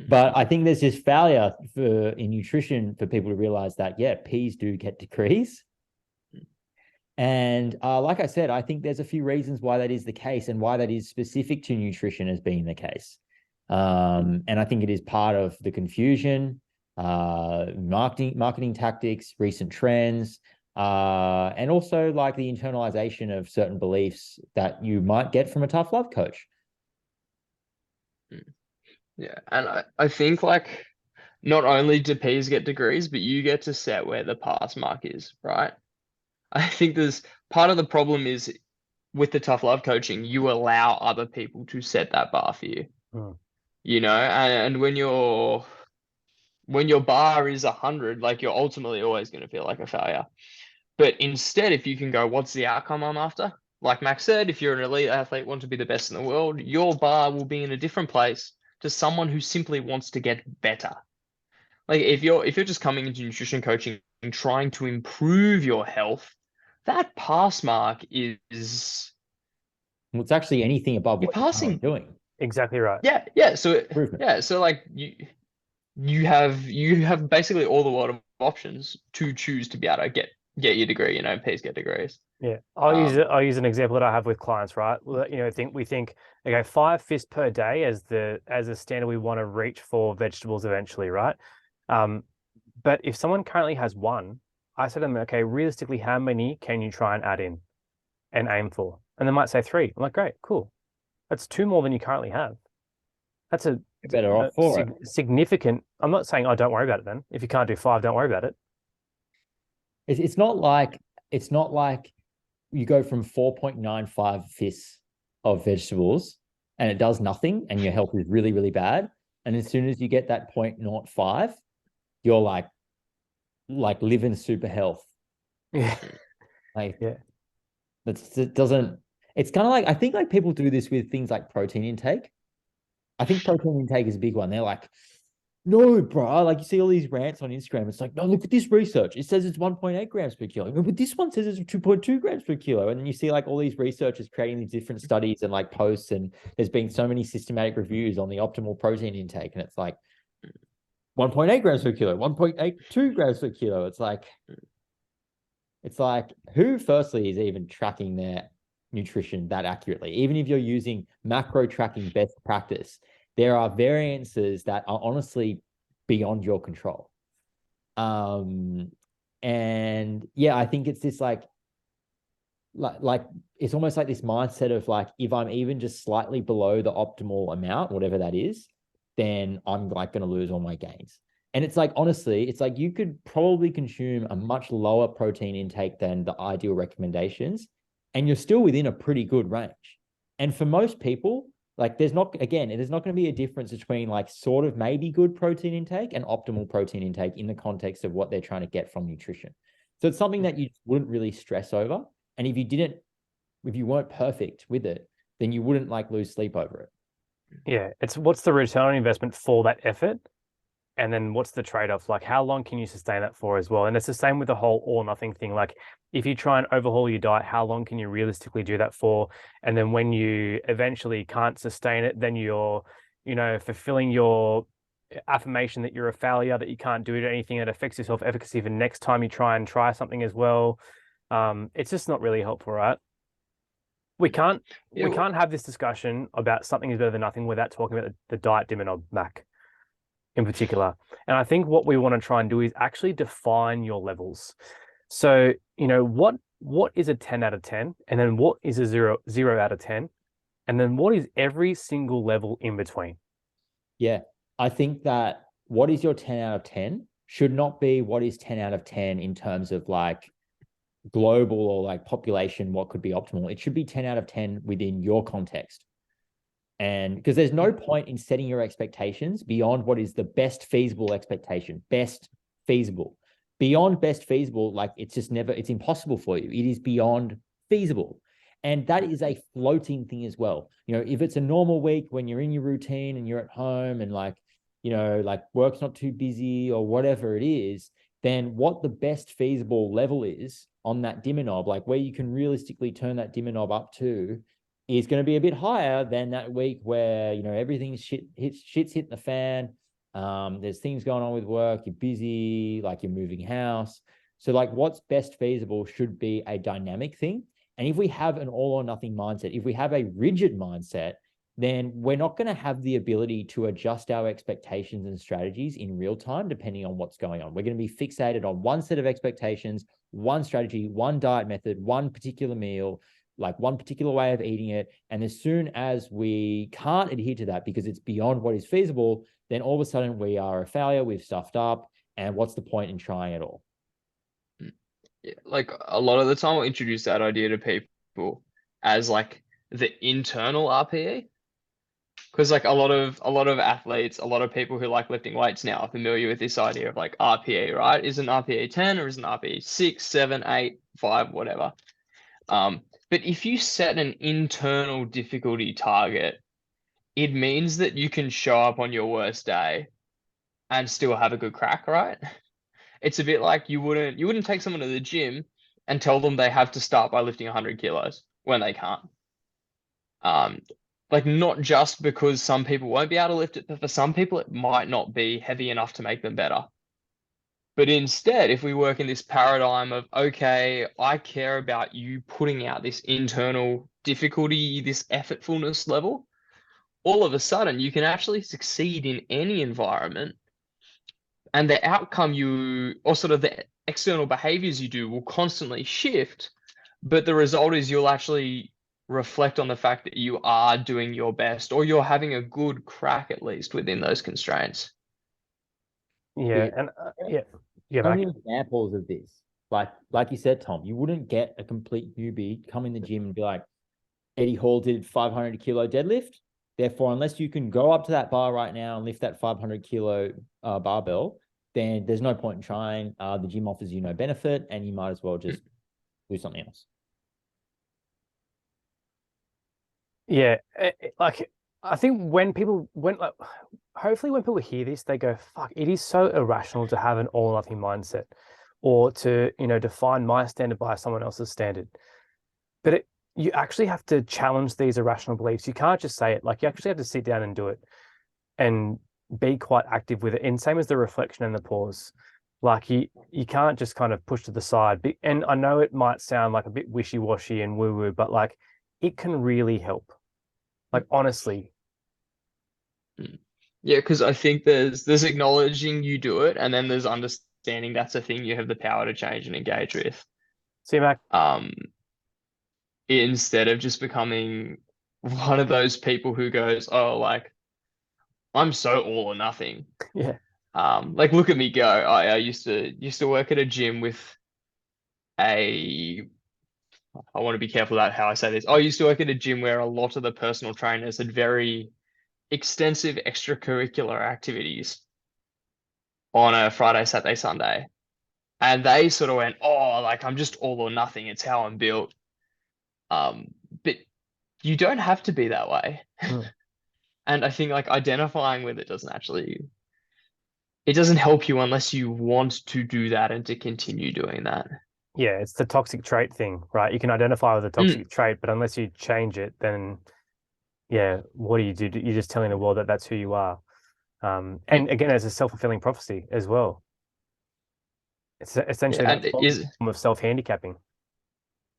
But I think there's this failure in nutrition for people to realize that, yeah, P's do get degrees. And like I said, I think there's a few reasons why that is the case and why that is specific to nutrition as being the case. And I think it is part of the confusion, marketing tactics, recent trends, and also like the internalization of certain beliefs that you might get from a tough love coach. Yeah, and I think like not only do P's get degrees, but you get to set where the pass mark is, right? I think there's part of the problem is with the tough love coaching, you allow other people to set that bar for you. And when your bar is 100, like you're ultimately always going to feel like a failure. But instead, if you can go, what's the outcome I'm after? Like Max said, if you're an elite athlete, want to be the best in the world, your bar will be in a different place to someone who simply wants to get better. Like if you're just coming into nutrition coaching and trying to improve your health, that pass mark is Well, it's actually anything above you're what you're currently passing. doing. Exactly right. Yeah. So Improvement. so like you have basically all the world of options to choose to be able to get your degree. P's get degrees. Yeah, I'll use an example that I have with clients, right? We think okay, 5 fists per day as a standard we want to reach for vegetables eventually, right? But if someone currently has one, I say to them, okay, realistically, how many can you try and add in and aim for? And they might say 3. I'm like, great, cool. That's 2 more than you currently have. That's a You're better off for it. significant. I'm not saying, oh, don't worry about it then. If you can't do 5, don't worry about it. It's not like you go from 4.95 fists of vegetables and it does nothing and your health is really, really bad. And as soon as you get that 0.05, you're like living super health. Yeah. Yeah. It doesn't, it's kind of like, I think like people do this with things like protein intake. I think protein intake is a big one. They're like, no, bro. Like you see all these rants on Instagram. It's like, no, look at this research. It says it's 1.8 grams per kilo. But this one says it's 2.2 grams per kilo. And then you see like all these researchers creating these different studies and like posts. And there's been so many systematic reviews on the optimal protein intake. And it's like 1.8 grams per kilo, 1.82 grams per kilo. It's like who firstly is even tracking their nutrition that accurately? Even if you're using macro tracking best practice, there are variances that are honestly beyond your control. And yeah, I think it's this like it's almost like this mindset of like, if I'm even just slightly below the optimal amount, whatever that is, then I'm like going to lose all my gains. And it's like, honestly, it's like you could probably consume a much lower protein intake than the ideal recommendations, and you're still within a pretty good range. And for most people, like there's not going to be a difference between like sort of maybe good protein intake and optimal protein intake in the context of what they're trying to get from nutrition. So it's something that you wouldn't really stress over. And if you weren't perfect with it, then you wouldn't like lose sleep over it. Yeah, it's what's the return on investment for that effort? And then what's the trade-off? Like, how long can you sustain that for as well? And it's the same with the whole or nothing thing. Like, if you try and overhaul your diet, how long can you realistically do that for? And then when you eventually can't sustain it, then you're, fulfilling your affirmation that you're a failure, that you can't do anything that affects your self-efficacy for next time you try something as well. It's just not really helpful, right? We can't Yeah, we can't have this discussion about something is better than nothing without talking about the diet dimension, Mac, in particular. And I think what we want to try and do is actually define your levels. So, what is a 10 out of 10? And then what is a 0 out of 10? And then what is every single level in between? Yeah. I think that what is your 10 out of 10 should not be what is 10 out of 10 in terms of like global or like population, what could be optimal. It should be 10 out of 10 within your context. And because there's no point in setting your expectations beyond what is the best feasible expectation, best feasible. Beyond best feasible, like it's impossible for you. It is beyond feasible. And that is a floating thing as well. If it's a normal week when you're in your routine and you're at home and like work's not too busy or whatever it is, then what the best feasible level is on that dimmer knob, like where you can realistically turn that dimmer knob up to, is going to be a bit higher than that week where, everything's shit's hitting the fan. There's things going on with work, you're busy, like you're moving house. So like what's best feasible should be a dynamic thing. And if we have an all or nothing mindset, if we have a rigid mindset, then we're not going to have the ability to adjust our expectations and strategies in real time, depending on what's going on. We're going to be fixated on one set of expectations, one strategy, one diet method, one particular meal, like one particular way of eating it. And as soon as we can't adhere to that because it's beyond what is feasible, then all of a sudden we are a failure, we've stuffed up, and what's the point in trying at all? Yeah, like a lot of the time we'll introduce that idea to people as like the internal RPE. Because like a lot of athletes, a lot of people who like lifting weights now are familiar with this idea of like RPE, right? Is an RPE 10 or is an RPE 6, 7, 8, 5, whatever. But if you set an internal difficulty target, it means that you can show up on your worst day and still have a good crack, right? It's a bit like you wouldn't take someone to the gym and tell them they have to start by lifting 100 kilos when they can't. Like not just because some people won't be able to lift it, but for some people it might not be heavy enough to make them better. But instead, if we work in this paradigm of, okay, I care about you putting out this internal difficulty, this effortfulness level, all of a sudden you can actually succeed in any environment. And the outcome or sort of the external behaviors you do will constantly shift. But the result is you'll actually reflect on the fact that you are doing your best or you're having a good crack at least within those constraints. Yeah, and So Mac. many examples of this. Like you said, Tom, you wouldn't get a complete newbie come in the gym and be like, Eddie Hall did 500 kilo deadlift. Therefore, unless you can go up to that bar right now and lift that 500 kilo barbell, then there's no point in trying. The gym offers you no benefit, and you might as well just do something else. Yeah, like I think hopefully when people hear this, they go, "Fuck!" It is so irrational to have an all or nothing mindset, or to define my standard by someone else's standard. But you actually have to challenge these irrational beliefs. You can't just say it. Like you actually have to sit down and do it, and be quite active with it. And same as the reflection and the pause. Like you can't just kind of push to the side. And I know it might sound like a bit wishy-washy and woo-woo, but like it can really help. Like honestly. Yeah, because I think there's acknowledging you do it, and then there's understanding that's a thing you have the power to change and engage with. See, Mac. Instead of just becoming one of those people who goes, oh, like I'm so all or nothing. Yeah. Like look at me go. I used to work at a gym with I want to be careful about how I say this. I used to work at a gym where a lot of the personal trainers had very extensive extracurricular activities on a Friday, Saturday, Sunday. And they sort of went, oh, like I'm just all or nothing. It's how I'm built. But you don't have to be that way. And I think like identifying with it doesn't actually it doesn't help you unless you want to do that and to continue doing that. Yeah, it's the toxic trait thing, right? You can identify with a Mm. toxic trait, but unless you change it, then yeah, what do? You're just telling the world that that's who you are. And again, it's a self-fulfilling prophecy as well. It's Yeah, essentially and that form of self-handicapping.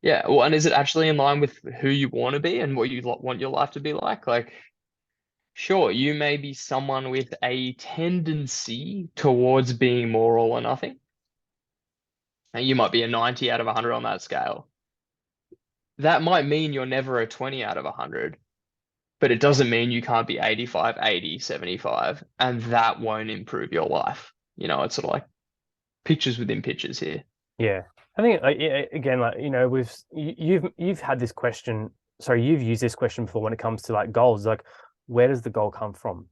yeah, well, and is it actually in line with who you want to be and what you want your life to be like? Like, sure, you may be someone with a tendency towards being more all or nothing. And you might be a 90 out of 100 on that scale. That might mean you're never a 20 out of 100, but it doesn't mean you can't be 85, 80, 75, and that won't improve your life. It's sort of like pictures within pictures here. Yeah, I think again, like you've had this question. Sorry, you've used this question before when it comes to like goals. Like, where does the goal come from?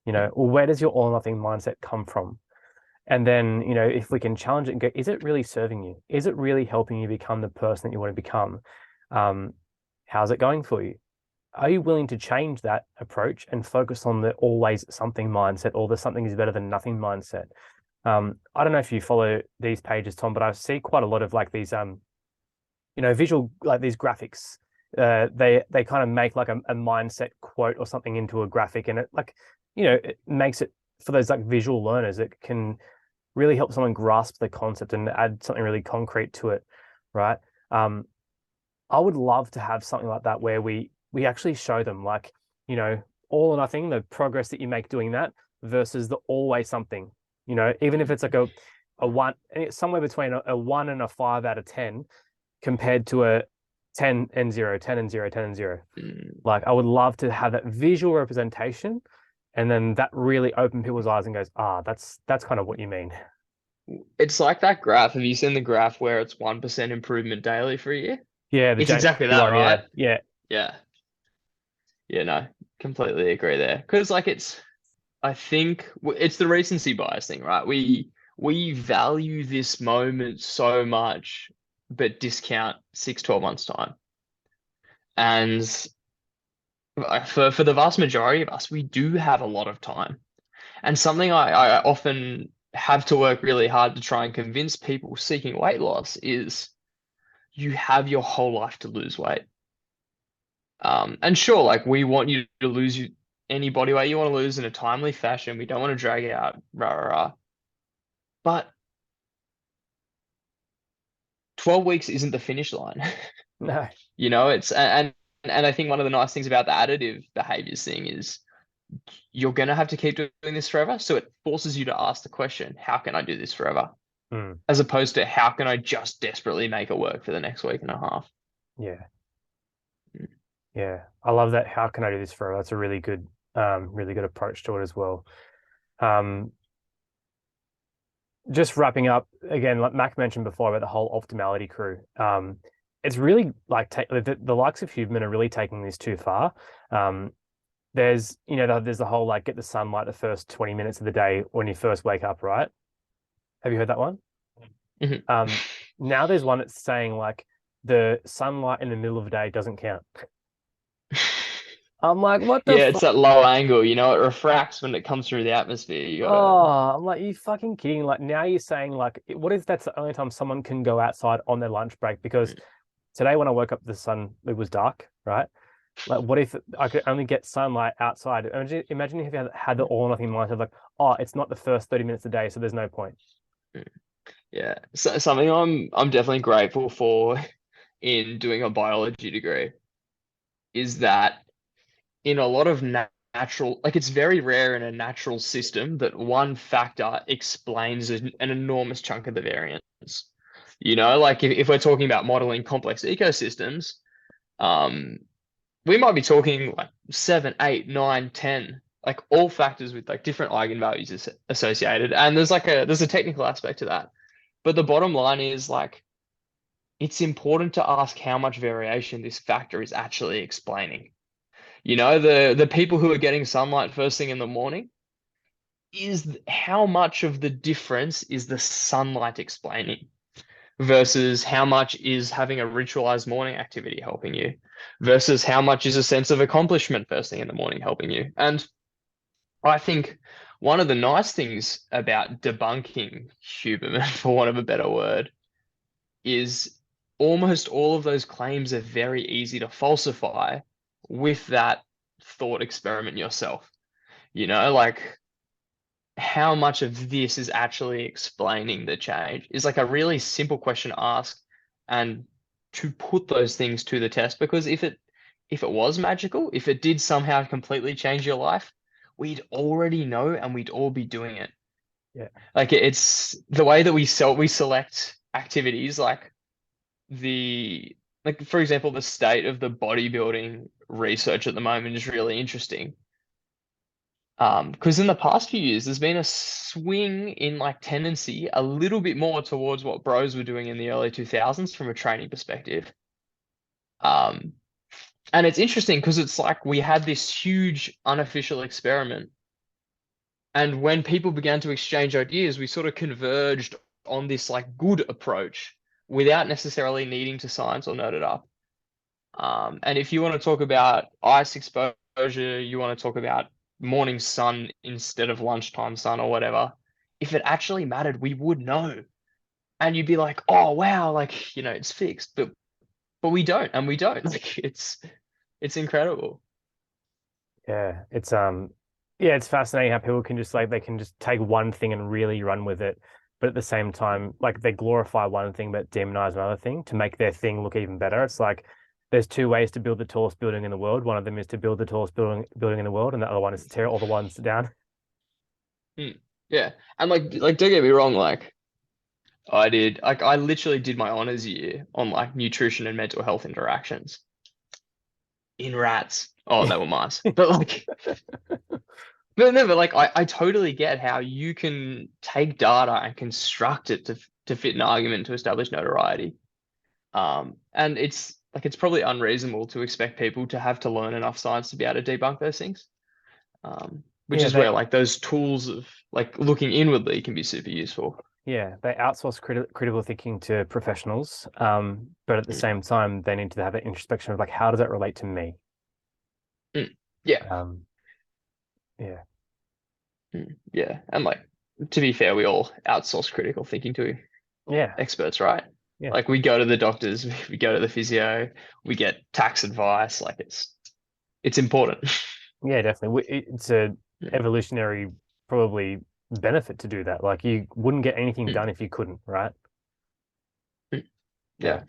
Or where does your all or nothing mindset come from? And then, if we can challenge it and go, is it really serving you? Is it really helping you become the person that you want to become? How's it going for you? Are you willing to change that approach and focus on the always something mindset or the something is better than nothing mindset? I don't know if you follow these pages, Tom, but I see quite a lot of like these, visual, like these graphics. They kind of make like a mindset quote or something into a graphic, and it like, it makes it for those like visual learners. It can really help someone grasp the concept and add something really concrete to it, right? I would love to have something like that where we actually show them like, all or nothing, the progress that you make doing that versus the always something, even if it's like a one, it's somewhere between a 1 and a 5 out of 10 compared to a 10 and 0, 10 and 0, 10 and 0. Like I would love to have that visual representation, and then that really open people's eyes and goes, that's kind of what you mean. It's like that graph. Have you seen the graph where it's 1% improvement daily for a year? Yeah, the It's James exactly that, one, right? yeah. Yeah. Yeah, no, completely agree there. Because like I think it's the recency bias thing, right? We value this moment so much, but discount 6, 12 months time. And for the vast majority of us, we do have a lot of time. And something I often have to work really hard to try and convince people seeking weight loss is you have your whole life to lose weight. And sure, like we want you to lose any body weight you want to lose in a timely fashion. We don't want to drag it out, rah, rah, rah. But 12 weeks isn't the finish line. No. It's and I think one of the nice things about the additive behaviors thing is you're gonna have to keep doing this forever. So it forces you to ask the question, how can I do this forever? As opposed to how can I just desperately make it work for the next week and a half? Yeah. Yeah. I love that. How can I do this forever? That's a really good approach to it as well. Just wrapping up again, like Mac mentioned before about the whole optimality crew. It's really like the likes of Huberman are really taking this too far. There's the whole like get the sunlight the first 20 minutes of the day when you first wake up, right? Have you heard that one? Now there's one that's saying like the sunlight in the middle of the day doesn't count. I'm like, what the Yeah, it's that low angle, it refracts when it comes through the atmosphere. You gotta I'm like, you fucking kidding? Like now you're saying like, what if that's the only time someone can go outside on their lunch break? Because today when I woke up, the sun, it was dark, right? Like, what if I could only get sunlight outside? Imagine if you had the all or nothing mindset, like, it's not the first 30 minutes a day, so there's no point. Yeah. So something I'm definitely grateful for in doing a biology degree is that in a lot of natural, like it's very rare in a natural system that one factor explains an enormous chunk of the variance. Like if we're talking about modeling complex ecosystems, we might be talking like 7, 8, 9, 10, like all factors with like different eigenvalues associated. And there's a technical aspect to that. But the bottom line is like it's important to ask how much variation this factor is actually explaining. The people who are getting sunlight first thing in the morning, is how much of the difference is the sunlight explaining versus how much is having a ritualized morning activity helping you versus how much is a sense of accomplishment first thing in the morning helping you. And I think one of the nice things about debunking Huberman, for want of a better word, is almost all of those claims are very easy to falsify with that thought experiment yourself. Like how much of this is actually explaining the change is like a really simple question to ask and to put those things to the test, because if it was magical, if it did somehow completely change your life, we'd already know and we'd all be doing it. Yeah. Like it's the way that we select activities, like for example, the state of the bodybuilding research at the moment is really interesting. Because in the past few years, there's been a swing in like tendency a little bit more towards what bros were doing in the early 2000s from a training perspective. Um, and it's interesting because it's like we had this huge unofficial experiment. And when people began to exchange ideas, we sort of converged on this like good approach without necessarily needing to science or nerd it up. And if you want to talk about ice exposure, you want to talk about morning sun instead of lunchtime sun or whatever, if it actually mattered, we would know. And you'd be like, oh wow, like, it's fixed. But we don't, and we don't. Like it's incredible. Yeah, it's fascinating how people can just they can just take one thing and really run with it, but at the same time, like they glorify one thing but demonize another thing to make their thing look even better. It's like there's two ways to build the tallest building in the world. One of them is to build the tallest building in the world, and the other one is to tear all the ones down. Yeah. And like don't get me wrong, like I literally did my honors year on like nutrition and mental health interactions in rats. Oh, they were mice. But like but like I totally get how you can take data and construct it to fit an argument to establish notoriety. And it's probably unreasonable to expect people to have to learn enough science to be able to debunk those things. Which Yeah, is where like those tools of like looking inwardly can be super useful. Yeah, they outsource critical thinking to professionals, but at the Mm, same time, they need to have that introspection of like, how does that relate to me? yeah. Um, yeah, Yeah. And like to be fair, we all outsource critical thinking to yeah, experts, right? yeah, Like we go to the doctors, we go to the physio, we get tax advice. Like it's important. yeah, definitely. It's a Mm, evolutionary probably benefit to do that. Like you wouldn't get anything mm, done if you couldn't, right? mm. Yeah.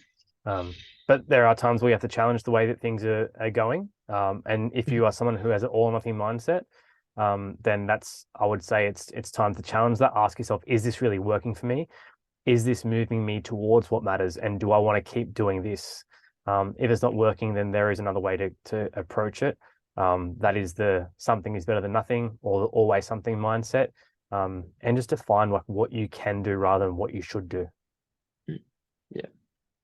Yeah. But there are times where you have to challenge the way that things are going. And if Mhm. you are someone who has an all or nothing mindset, then I would say it's time to challenge that. Ask yourself, is this really working for me? Is this moving me towards what matters? And do I want to keep doing this? If it's not working, then there is another way to approach it. That is the something is better than nothing, or the always something mindset. And just to find like what you can do rather than what you should do. Yeah.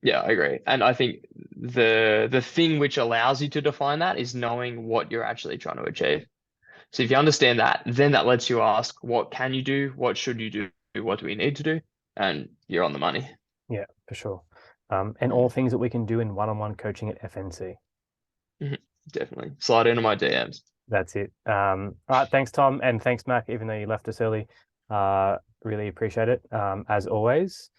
Yeah, I agree. And I think the thing which allows you to define that is knowing what you're actually trying to achieve. So if you understand that, then that lets you ask, what can you do? What should you do? What do we need to do? And you're on the money. Yeah, for sure. And Mm, all things that we can do in one-on-one coaching at FNC. mhm. Definitely. Slide into my DMs. That's it. All right, thanks, Tom, and thanks, Mac, even though you left us early. Really appreciate it, as always.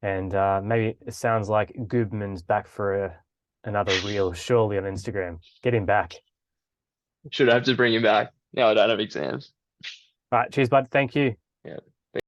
And maybe it sounds like Goobman's back for another reel, surely on Instagram. Get him back. Should have to bring him back. Now I don't have exams. All right, cheers, bud. Thank you. Yeah.